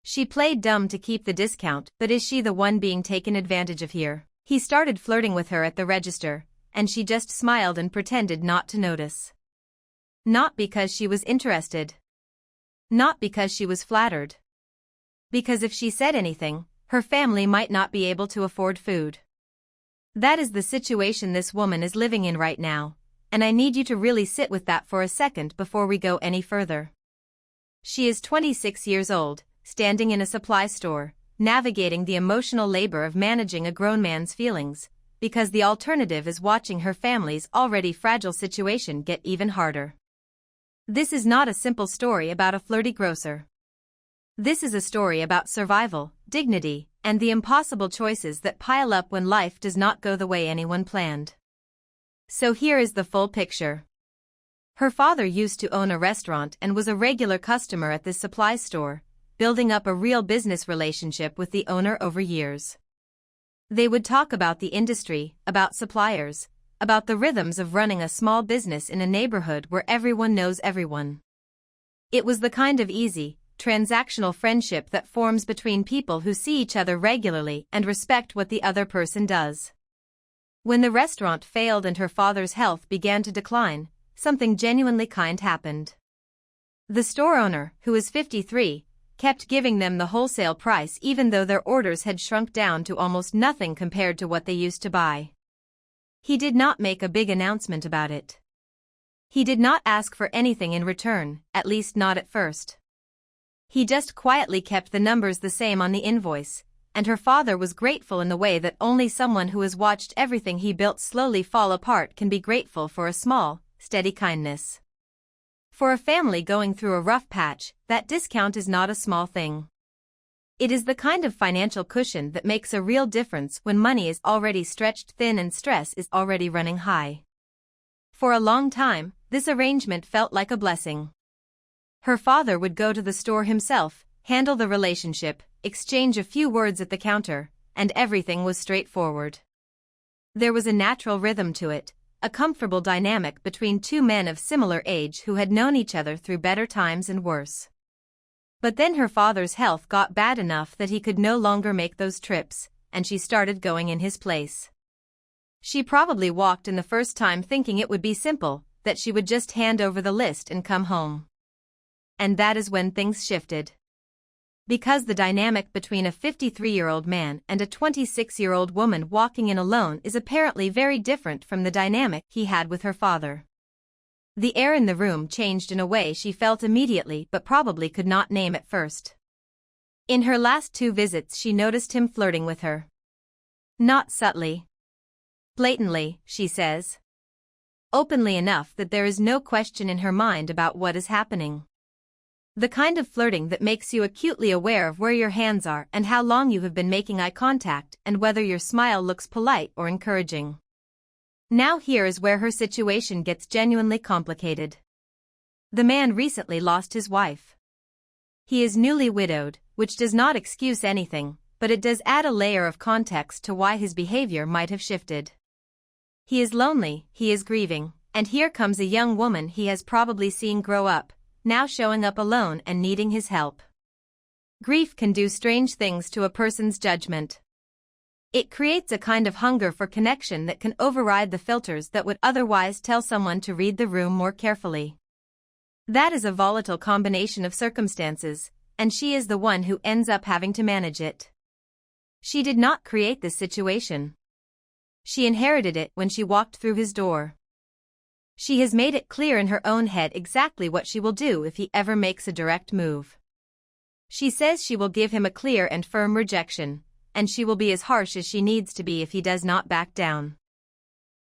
She played dumb to keep the discount, but is she the one being taken advantage of here? He started flirting with her at the register, and she just smiled and pretended not to notice. Not because she was interested. Not because she was flattered. Because if she said anything, her family might not be able to afford food. That is the situation this woman is living in right now, and I need you to really sit with that for a second before we go any further. She is 26 years old, standing in a supply store, navigating the emotional labor of managing a grown man's feelings, because the alternative is watching her family's already fragile situation get even harder. This is not a simple story about a flirty grocer. This is a story about survival, dignity, and the impossible choices that pile up when life does not go the way anyone planned. So here is the full picture. Her father used to own a restaurant and was a regular customer at this supply store, building up a real business relationship with the owner over years. They would talk about the industry, about suppliers, about the rhythms of running a small business in a neighborhood where everyone knows everyone. It was the kind of easy, transactional friendship that forms between people who see each other regularly and respect what the other person does. When the restaurant failed and her father's health began to decline, something genuinely kind happened. The store owner, who was 53, kept giving them the wholesale price even though their orders had shrunk down to almost nothing compared to what they used to buy. He did not make a big announcement about it. He did not ask for anything in return, at least not at first. He just quietly kept the numbers the same on the invoice, and her father was grateful in the way that only someone who has watched everything he built slowly fall apart can be grateful for a small, steady kindness. For a family going through a rough patch, that discount is not a small thing. It is the kind of financial cushion that makes a real difference when money is already stretched thin and stress is already running high. For a long time, this arrangement felt like a blessing. Her father would go to the store himself, handle the relationship, exchange a few words at the counter, and everything was straightforward. There was a natural rhythm to it, a comfortable dynamic between two men of similar age who had known each other through better times and worse. But then her father's health got bad enough that he could no longer make those trips, and she started going in his place. She probably walked in the first time thinking it would be simple, that she would just hand over the list and come home. And that is when things shifted. Because the dynamic between a 53-year-old man and a 26-year-old woman walking in alone is apparently very different from the dynamic he had with her father. The air in the room changed in a way she felt immediately but probably could not name at first. In her last 2 visits she noticed him flirting with her. Not subtly. Blatantly, she says. Openly enough that there is no question in her mind about what is happening. The kind of flirting that makes you acutely aware of where your hands are and how long you have been making eye contact and whether your smile looks polite or encouraging. Now here is where her situation gets genuinely complicated. The man recently lost his wife. He is newly widowed, which does not excuse anything, but it does add a layer of context to why his behavior might have shifted. He is lonely, he is grieving, and here comes a young woman he has probably seen grow up, now showing up alone and needing his help. Grief can do strange things to a person's judgment. It creates a kind of hunger for connection that can override the filters that would otherwise tell someone to read the room more carefully. That is a volatile combination of circumstances, and she is the one who ends up having to manage it. She did not create this situation. She inherited it when she walked through his door. She has made it clear in her own head exactly what she will do if he ever makes a direct move. She says she will give him a clear and firm rejection, and she will be as harsh as she needs to be if he does not back down.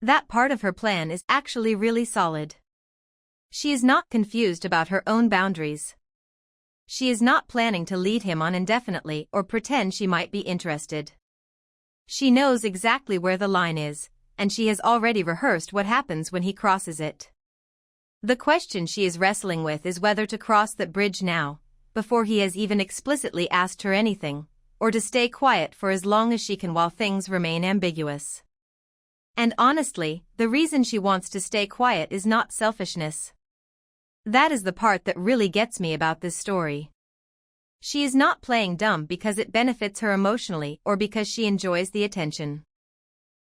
That part of her plan is actually really solid. She is not confused about her own boundaries. She is not planning to lead him on indefinitely or pretend she might be interested. She knows exactly where the line is, and she has already rehearsed what happens when he crosses it. The question she is wrestling with is whether to cross that bridge now, before he has even explicitly asked her anything, or to stay quiet for as long as she can while things remain ambiguous. And honestly, the reason she wants to stay quiet is not selfishness. That is the part that really gets me about this story. She is not playing dumb because it benefits her emotionally or because she enjoys the attention.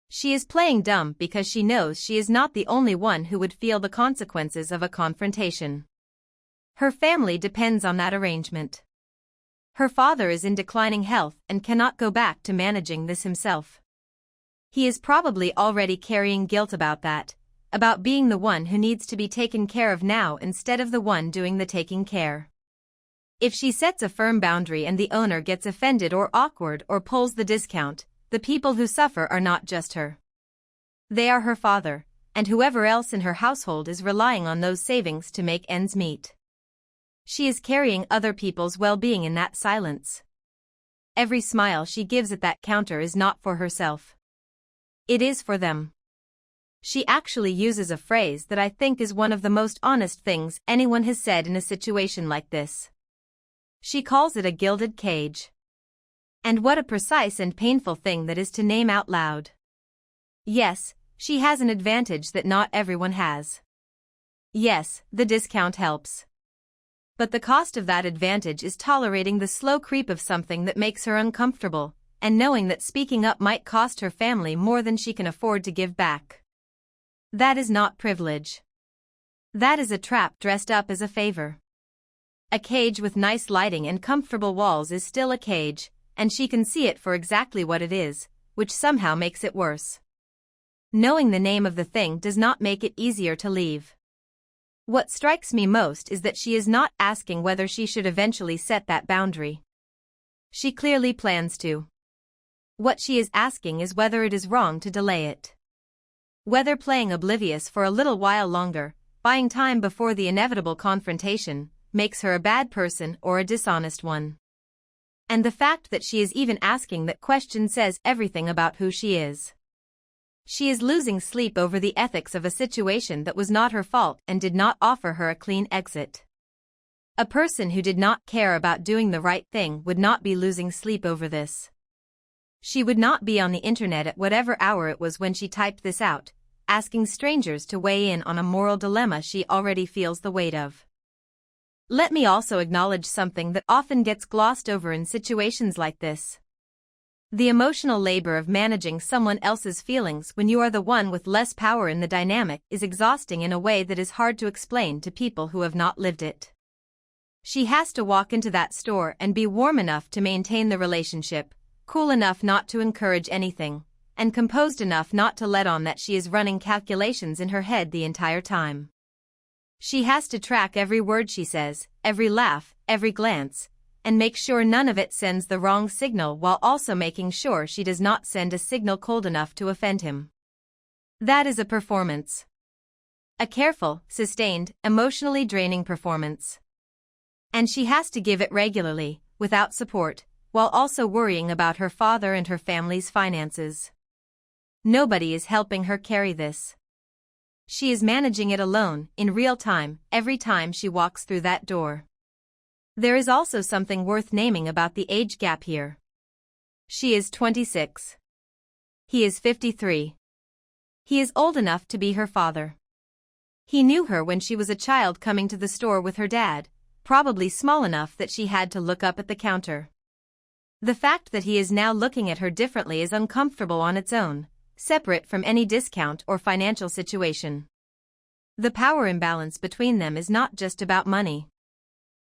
She is playing dumb because she knows she is not the only one who would feel the consequences of a confrontation. Her family depends on that arrangement. Her father is in declining health and cannot go back to managing this himself. He is probably already carrying guilt about that, about being the one who needs to be taken care of now instead of the one doing the taking care. If she sets a firm boundary and the owner gets offended or awkward or pulls the discount, the people who suffer are not just her. They are her father, and whoever else in her household is relying on those savings to make ends meet. She is carrying other people's well-being in that silence. Every smile she gives at that counter is not for herself. It is for them. She actually uses a phrase that I think is one of the most honest things anyone has said in a situation like this. She calls it a gilded cage. And what a precise and painful thing that is to name out loud. Yes, she has an advantage that not everyone has. Yes, the discount helps. But the cost of that advantage is tolerating the slow creep of something that makes her uncomfortable, and knowing that speaking up might cost her family more than she can afford to give back. That is not privilege. That is a trap dressed up as a favor. A cage with nice lighting and comfortable walls is still a cage, and she can see it for exactly what it is, which somehow makes it worse. Knowing the name of the thing does not make it easier to leave. What strikes me most is that she is not asking whether she should eventually set that boundary. She clearly plans to. What she is asking is whether it is wrong to delay it. Whether playing oblivious for a little while longer, buying time before the inevitable confrontation, makes her a bad person or a dishonest one. And the fact that she is even asking that question says everything about who she is. She is losing sleep over the ethics of a situation that was not her fault and did not offer her a clean exit. A person who did not care about doing the right thing would not be losing sleep over this. She would not be on the internet at whatever hour it was when she typed this out, asking strangers to weigh in on a moral dilemma she already feels the weight of. Let me also acknowledge something that often gets glossed over in situations like this. The emotional labor of managing someone else's feelings when you are the one with less power in the dynamic is exhausting in a way that is hard to explain to people who have not lived it. She has to walk into that store and be warm enough to maintain the relationship, cool enough not to encourage anything, and composed enough not to let on that she is running calculations in her head the entire time. She has to track every word she says, every laugh, every glance, and make sure none of it sends the wrong signal while also making sure she does not send a signal cold enough to offend him. That is a performance. A careful, sustained, emotionally draining performance. And she has to give it regularly, without support, while also worrying about her father and her family's finances. Nobody is helping her carry this. She is managing it alone, in real time, every time she walks through that door. There is also something worth naming about the age gap here. She is 26. He is 53. He is old enough to be her father. He knew her when she was a child coming to the store with her dad, probably small enough that she had to look up at the counter. The fact that he is now looking at her differently is uncomfortable on its own, separate from any discount or financial situation. The power imbalance between them is not just about money.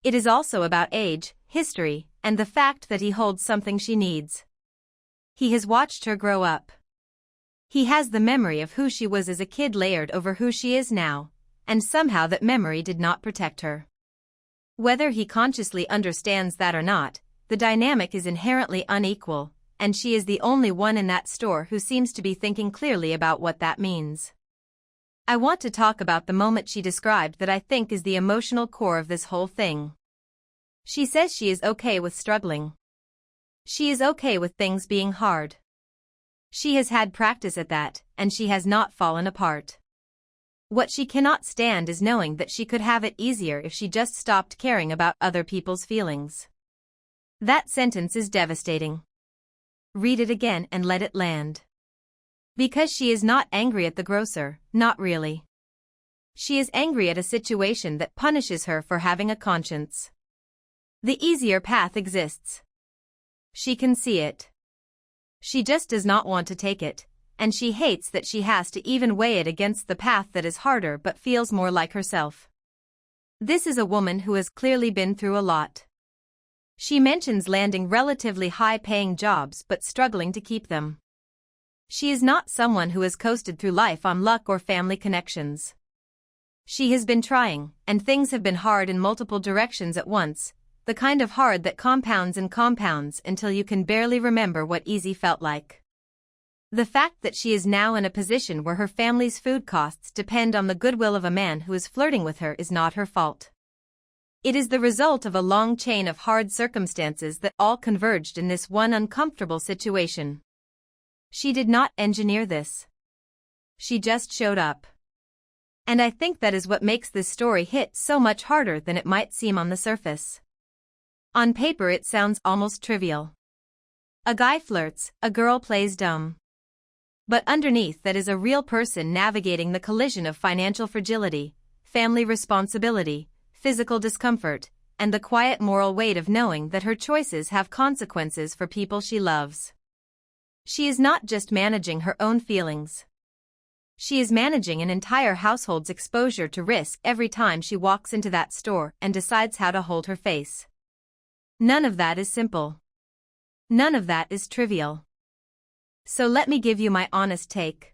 It is also about age, history, and the fact that he holds something she needs. He has watched her grow up. He has the memory of who she was as a kid layered over who she is now, and somehow that memory did not protect her. Whether he consciously understands that or not, the dynamic is inherently unequal, and she is the only one in that store who seems to be thinking clearly about what that means. I want to talk about the moment she described that I think is the emotional core of this whole thing. She says she is okay with struggling. She is okay with things being hard. She has had practice at that, and she has not fallen apart. What she cannot stand is knowing that she could have it easier if she just stopped caring about other people's feelings. That sentence is devastating. Read it again and let it land. Because she is not angry at the grocer, not really. She is angry at a situation that punishes her for having a conscience. The easier path exists. She can see it. She just does not want to take it, and she hates that she has to even weigh it against the path that is harder but feels more like herself. This is a woman who has clearly been through a lot. She mentions landing relatively high-paying jobs but struggling to keep them. She is not someone who has coasted through life on luck or family connections. She has been trying, and things have been hard in multiple directions at once, the kind of hard that compounds and compounds until you can barely remember what easy felt like. The fact that she is now in a position where her family's food costs depend on the goodwill of a man who is flirting with her is not her fault. It is the result of a long chain of hard circumstances that all converged in this one uncomfortable situation. She did not engineer this. She just showed up. And I think that is what makes this story hit so much harder than it might seem on the surface. On paper it sounds almost trivial. A guy flirts, a girl plays dumb. But underneath that is a real person navigating the collision of financial fragility, family responsibility, physical discomfort, and the quiet moral weight of knowing that her choices have consequences for people she loves. She is not just managing her own feelings. She is managing an entire household's exposure to risk every time she walks into that store and decides how to hold her face. None of that is simple. None of that is trivial. So let me give you my honest take.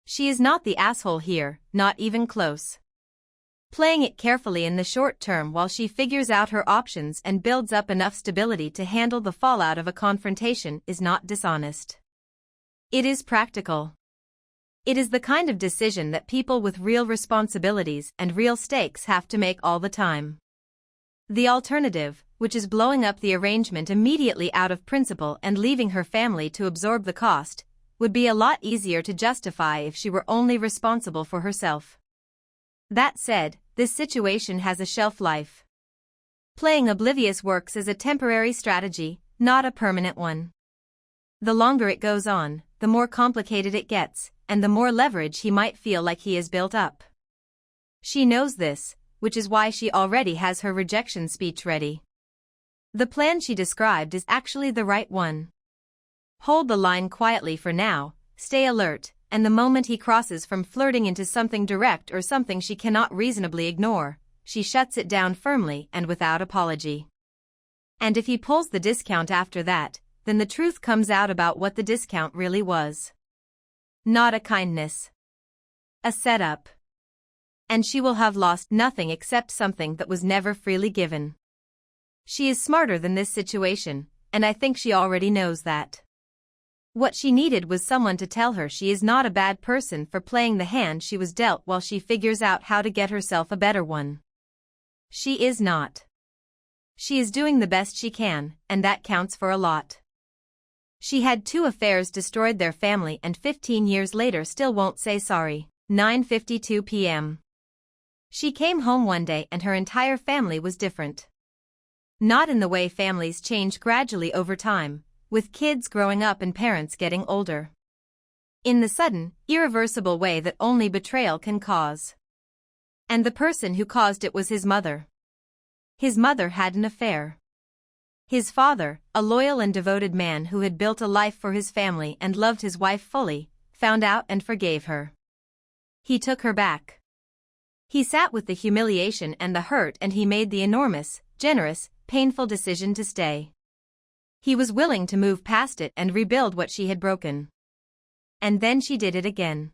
She is not the asshole here, not even close. Playing it carefully in the short term while she figures out her options and builds up enough stability to handle the fallout of a confrontation is not dishonest. It is practical. It is the kind of decision that people with real responsibilities and real stakes have to make all the time. The alternative, which is blowing up the arrangement immediately out of principle and leaving her family to absorb the cost, would be a lot easier to justify if she were only responsible for herself. That said, this situation has a shelf life. Playing oblivious works as a temporary strategy, not a permanent one. The longer it goes on, the more complicated it gets, and the more leverage he might feel like he has built up. She knows this, which is why she already has her rejection speech ready. The plan she described is actually the right one. Hold the line quietly for now, stay alert, and the moment he crosses from flirting into something direct or something she cannot reasonably ignore, she shuts it down firmly and without apology. And if he pulls the discount after that, then the truth comes out about what the discount really was. Not a kindness. A setup. And she will have lost nothing except something that was never freely given. She is smarter than this situation, and I think she already knows that. What she needed was someone to tell her she is not a bad person for playing the hand she was dealt while she figures out how to get herself a better one. She is not. She is doing the best she can, and that counts for a lot. She had 2 affairs, destroyed their family, and 15 years later still won't say sorry. 9:52 p.m. She came home one day and her entire family was different. Not in the way families change gradually over time, with kids growing up and parents getting older. In the sudden, irreversible way that only betrayal can cause. And the person who caused it was his mother. His mother had an affair. His father, a loyal and devoted man who had built a life for his family and loved his wife fully, found out and forgave her. He took her back. He sat with the humiliation and the hurt, and he made the enormous, generous, painful decision to stay. He was willing to move past it and rebuild what she had broken. And then she did it again.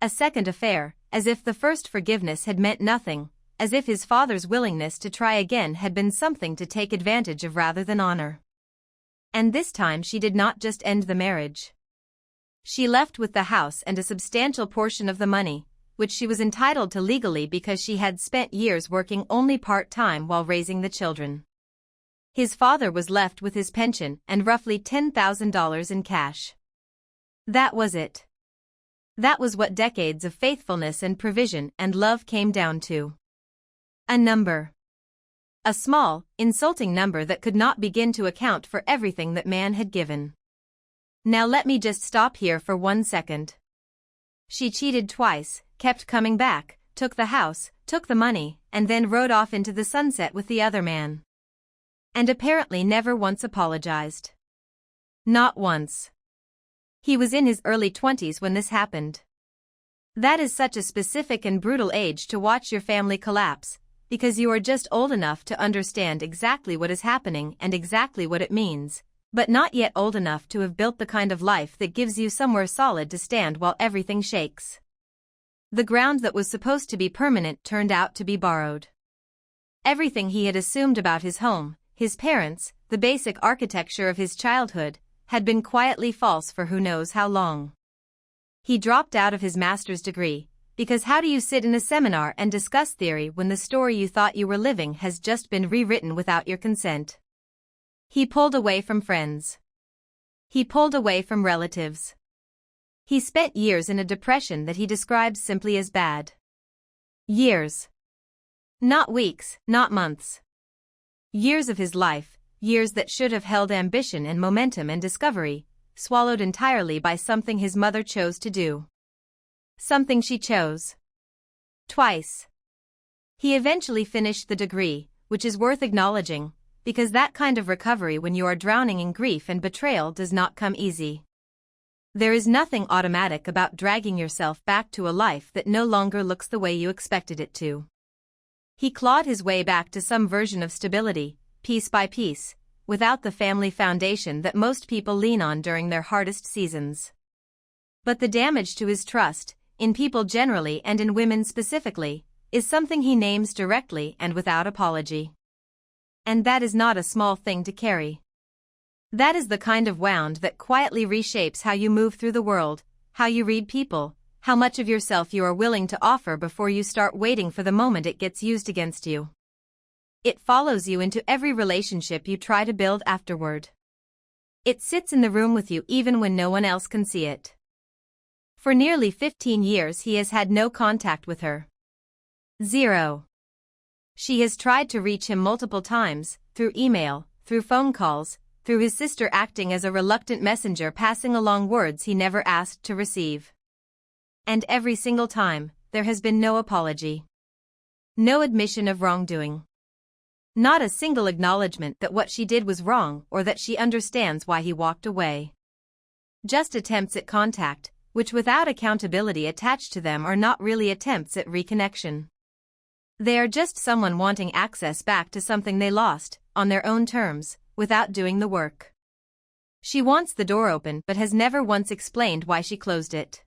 A second affair, as if the first forgiveness had meant nothing, as if his father's willingness to try again had been something to take advantage of rather than honor. And this time she did not just end the marriage. She left with the house and a substantial portion of the money, which she was entitled to legally because she had spent years working only part-time while raising the children. His father was left with his pension and roughly $10,000 in cash. That was it. That was what decades of faithfulness and provision and love came down to. A number. A small, insulting number that could not begin to account for everything that man had given. Now let me just stop here for 1 second. She cheated twice, kept coming back, took the house, took the money, and then rode off into the sunset with the other man. And apparently never once apologized. Not once. He was in his early 20s when this happened. That is such a specific and brutal age to watch your family collapse, because you are just old enough to understand exactly what is happening and exactly what it means, but not yet old enough to have built the kind of life that gives you somewhere solid to stand while everything shakes. The ground that was supposed to be permanent turned out to be borrowed. Everything he had assumed about his home, his parents, the basic architecture of his childhood, had been quietly false for who knows how long. He dropped out of his master's degree, because how do you sit in a seminar and discuss theory when the story you thought you were living has just been rewritten without your consent? He pulled away from friends. He pulled away from relatives. He spent years in a depression that he describes simply as bad. Years. Not weeks, not months. Years of his life, years that should have held ambition and momentum and discovery, swallowed entirely by something his mother chose to do. Something she chose. Twice. He eventually finished the degree, which is worth acknowledging, because that kind of recovery when you are drowning in grief and betrayal does not come easy. There is nothing automatic about dragging yourself back to a life that no longer looks the way you expected it to. He clawed his way back to some version of stability, piece by piece, without the family foundation that most people lean on during their hardest seasons. But the damage to his trust, in people generally and in women specifically, is something he names directly and without apology. And that is not a small thing to carry. That is the kind of wound that quietly reshapes how you move through the world, how you read people, how much of yourself you are willing to offer before you start waiting for the moment it gets used against you. It follows you into every relationship you try to build afterward. It sits in the room with you even when no one else can see it. For nearly 15 years he has had no contact with her. Zero. She has tried to reach him multiple times, through email, through phone calls, through his sister acting as a reluctant messenger passing along words he never asked to receive. And every single time, there has been no apology. No admission of wrongdoing. Not a single acknowledgement that what she did was wrong or that she understands why he walked away. Just attempts at contact, which without accountability attached to them are not really attempts at reconnection. They are just someone wanting access back to something they lost, on their own terms, without doing the work. She wants the door open but has never once explained why she closed it.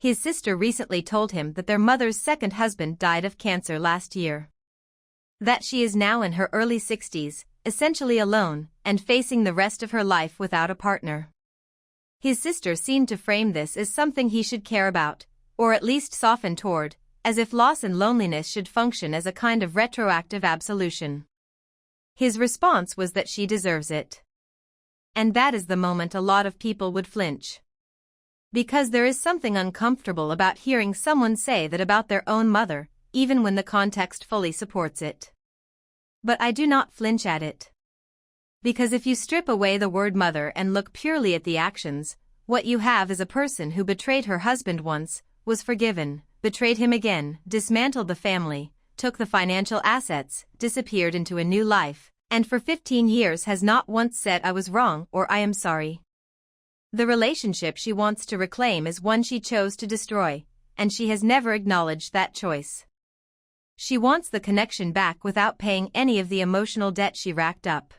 His sister recently told him that their mother's second husband died of cancer last year. That she is now in her early 60s, essentially alone, and facing the rest of her life without a partner. His sister seemed to frame this as something he should care about, or at least soften toward, as if loss and loneliness should function as a kind of retroactive absolution. His response was that she deserves it. And that is the moment a lot of people would flinch. Because there is something uncomfortable about hearing someone say that about their own mother, even when the context fully supports it. But I do not flinch at it. Because if you strip away the word mother and look purely at the actions, what you have is a person who betrayed her husband once, was forgiven, betrayed him again, dismantled the family, took the financial assets, disappeared into a new life, and for 15 years has not once said I was wrong or I am sorry. The relationship she wants to reclaim is one she chose to destroy, and she has never acknowledged that choice. She wants the connection back without paying any of the emotional debt she racked up.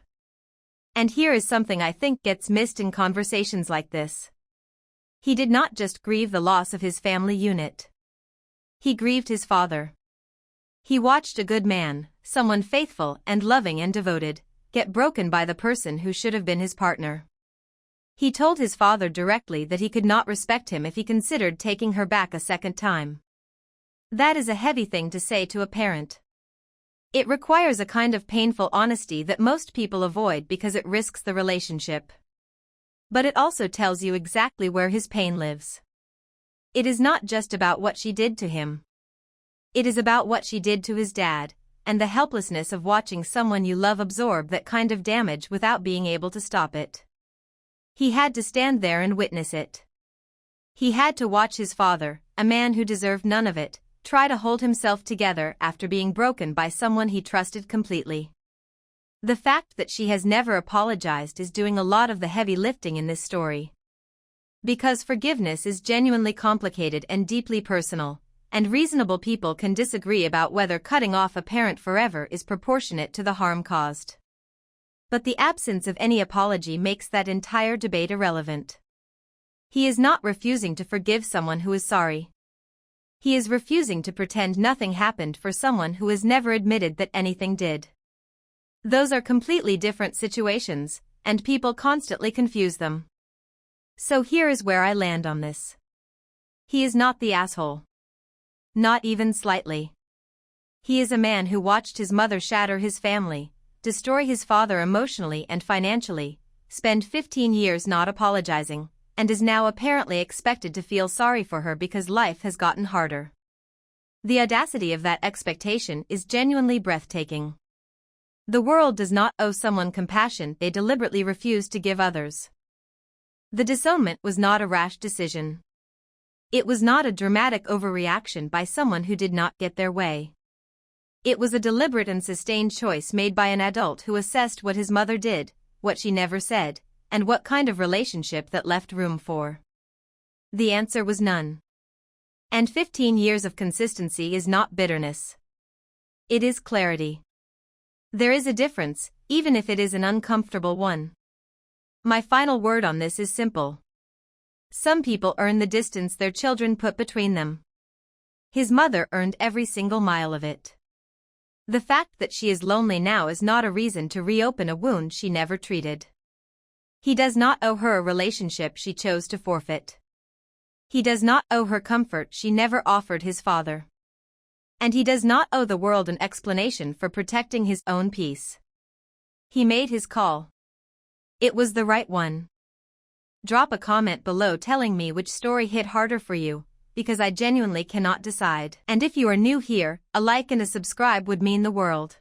And here is something I think gets missed in conversations like this. He did not just grieve the loss of his family unit. He grieved his father. He watched a good man, someone faithful and loving and devoted, get broken by the person who should have been his partner. He told his father directly that he could not respect him if he considered taking her back a second time. That is a heavy thing to say to a parent. It requires a kind of painful honesty that most people avoid because it risks the relationship. But it also tells you exactly where his pain lives. It is not just about what she did to him. It is about what she did to his dad, and the helplessness of watching someone you love absorb that kind of damage without being able to stop it. He had to stand there and witness it. He had to watch his father, a man who deserved none of it, try to hold himself together after being broken by someone he trusted completely. The fact that she has never apologized is doing a lot of the heavy lifting in this story. Because forgiveness is genuinely complicated and deeply personal, and reasonable people can disagree about whether cutting off a parent forever is proportionate to the harm caused. But the absence of any apology makes that entire debate irrelevant. He is not refusing to forgive someone who is sorry. He is refusing to pretend nothing happened for someone who has never admitted that anything did. Those are completely different situations, and people constantly confuse them. So here is where I land on this. He is not the asshole. Not even slightly. He is a man who watched his mother shatter his family, destroy his father emotionally and financially, spend 15 years not apologizing, and is now apparently expected to feel sorry for her because life has gotten harder. The audacity of that expectation is genuinely breathtaking. The world does not owe someone compassion they deliberately refuse to give others. The disownment was not a rash decision. It was not a dramatic overreaction by someone who did not get their way. It was a deliberate and sustained choice made by an adult who assessed what his mother did, what she never said, and what kind of relationship that left room for. The answer was none. And 15 years of consistency is not bitterness. It is clarity. There is a difference, even if it is an uncomfortable one. My final word on this is simple. Some people earn the distance their children put between them. His mother earned every single mile of it. The fact that she is lonely now is not a reason to reopen a wound she never treated. He does not owe her a relationship she chose to forfeit. He does not owe her comfort she never offered his father. And he does not owe the world an explanation for protecting his own peace. He made his call. It was the right one. Drop a comment below telling me which story hit harder for you, because I genuinely cannot decide. And if you are new here, a like and a subscribe would mean the world.